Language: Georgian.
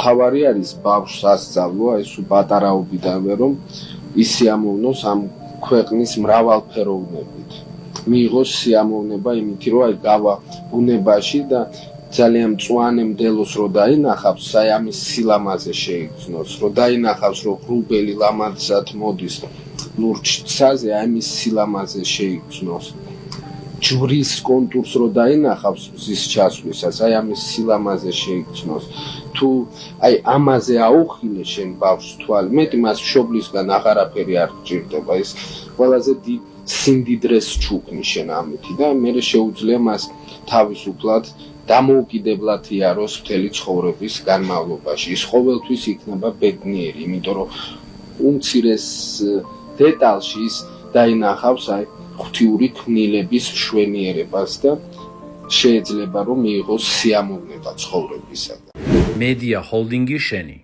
თავარი არის ბავშვს ასწავლო, აი სულ პატარაობიდანვე, რომ ის სიამოვნოს ამ ქვეყნის მრავალფეროვნებით. მიიღოს სიამოვნება იმითი, რომ აი გავა ბუნებაში და ძალიან მწვანე მდელოს რო დაინახავს, აი ამის სილამაზე შეიგრძნოს, რო დაინახავს, რომ ღრუბელი ლამაზად მოდის ლურჯცაზე, აი ამის სილამაზე შეიგრძნოს. ჯვრის კონტურს რო დაინახავს მზის ჩასვლისას, აი ამის სილამაზე შეიგრძნოს. თუ აი ამაზე აუხილე შენ ბავშვს თვალი, მეტი მას მშობლისგან აღარაფერი არ გჭირდება, ის ყველაზე დიდ სიმდიდრეს ჩუქნის შენ ამითი და მე შეუძლია მას თავისუფლად დამოუკიდებლად იაროს მთელი ცხოვრების განმავლობაში. ის ყოველთვის იქნება ბედნიერი, იმიტომ რომ უმცირეს დეტალში ის დაინახავს აი ღვთიური ქმნილების მშვენიერებას და შეიძლება რომ მიიღოს სიამოვნება ცხოვრებისაგან. მედია ჰოლდინგი შენი